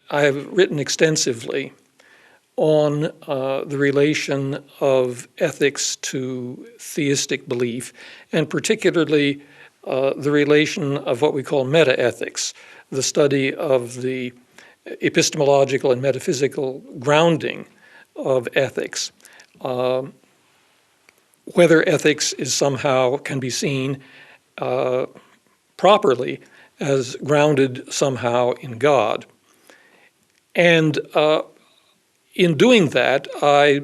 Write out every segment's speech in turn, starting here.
I have written extensively on the relation of ethics to theistic belief, and particularly the relation of what we call metaethics, the study of the epistemological and metaphysical grounding of ethics. Whether ethics is somehow can be seen properly as grounded somehow in God. And in doing that, I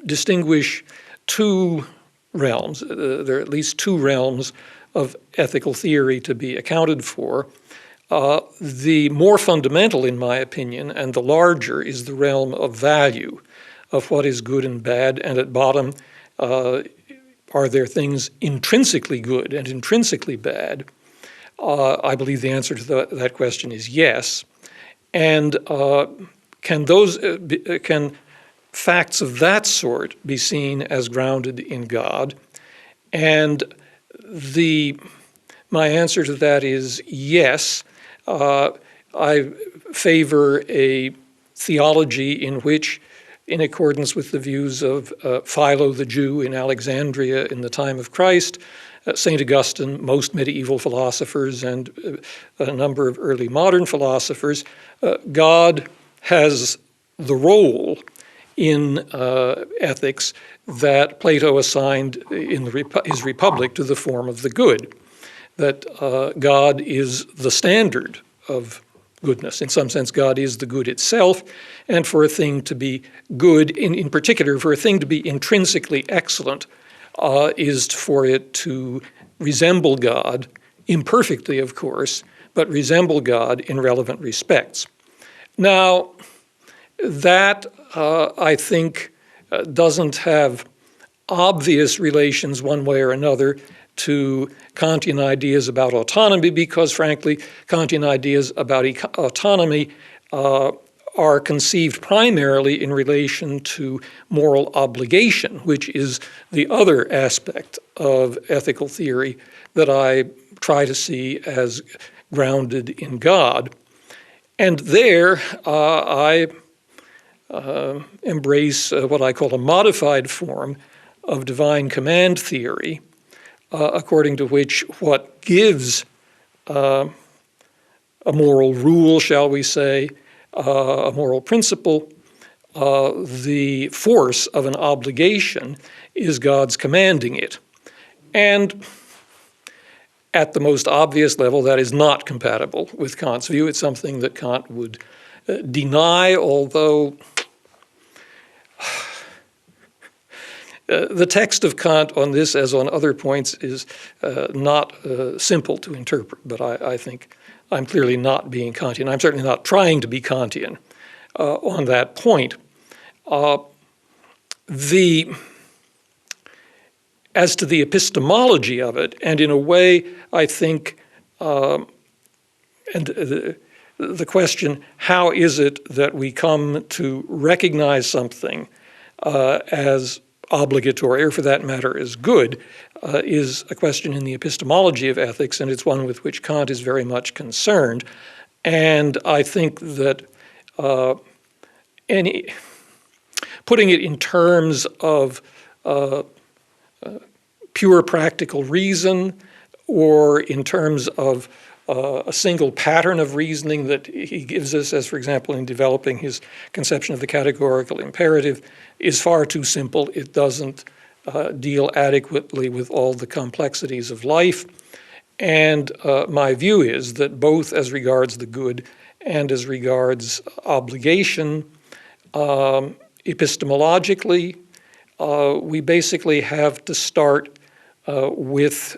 distinguish two realms. There are at least two realms of ethical theory to be accounted for. The more fundamental, in my opinion, and the larger, is the realm of value, of what is good and bad, and at bottom, are there things intrinsically good and intrinsically bad? I believe the answer to that question is yes. And can facts of that sort be seen as grounded in God? And my answer to that is yes. I favor a theology in which, in accordance with the views of Philo the Jew in Alexandria in the time of Christ, St. Augustine, most medieval philosophers, and a number of early modern philosophers, God has the role in ethics that Plato assigned in his Republic to the form of the good, that God is the standard of goodness. In some sense, God is the good itself, and for a thing to be good, in particular, for a thing to be intrinsically excellent, is for it to resemble God, imperfectly, of course, but resemble God in relevant respects. Now, that, I think, doesn't have obvious relations one way or another to Kantian ideas about autonomy, because, frankly, Kantian ideas about autonomy are conceived primarily in relation to moral obligation, which is the other aspect of ethical theory that I try to see as grounded in God. And there I embrace what I call a modified form of divine command theory, according to which what gives a moral rule, shall we say, a moral principle, the force of an obligation is God's commanding it. And at the most obvious level, that is not compatible with Kant's view. It's something that Kant would deny, although the text of Kant on this, as on other points, is not simple to interpret, but I think I'm clearly not being Kantian. I'm certainly not trying to be Kantian on that point. As to the epistemology of it, and in a way, I think, and the question, how is it that we come to recognize something as obligatory, or for that matter, as good, is a question in the epistemology of ethics, and it's one with which Kant is very much concerned. And I think that putting it in terms of pure practical reason, or in terms of a single pattern of reasoning that he gives us, as for example in developing his conception of the categorical imperative, is far too simple. It doesn't deal adequately with all the complexities of life. And my view is that both as regards the good and as regards obligation, epistemologically, we basically have to start with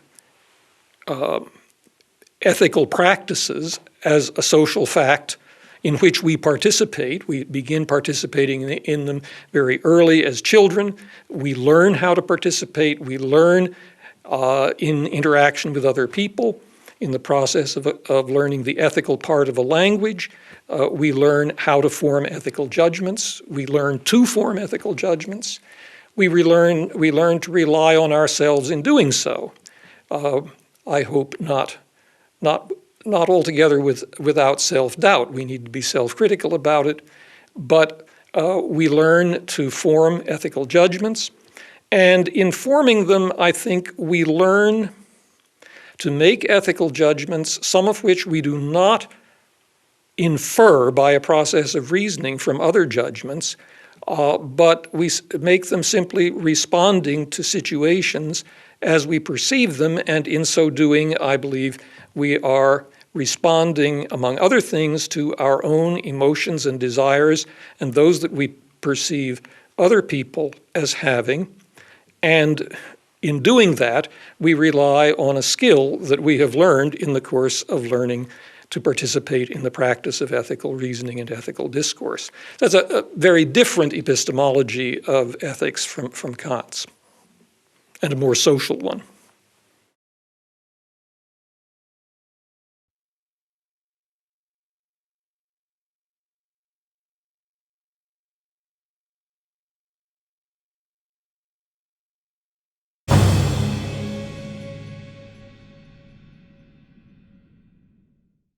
ethical practices as a social fact in which we participate. We begin participating in them very early as children. We learn how to participate. We learn in interaction with other people. In the process of learning the ethical part of a language, we learn how to form ethical judgments. We learn to form ethical judgments. We learn to rely on ourselves in doing so. I hope not not altogether without self-doubt. We need to be self-critical about it, but we learn to form ethical judgments. And in forming them, I think we learn to make ethical judgments, some of which we do not infer by a process of reasoning from other judgments, but we make them simply responding to situations as we perceive them, and in so doing, I believe we are responding, among other things, to our own emotions and desires and those that we perceive other people as having. And in doing that, we rely on a skill that we have learned in the course of learning to participate in the practice of ethical reasoning and ethical discourse. That's a very different epistemology of ethics from Kant's, and a more social one.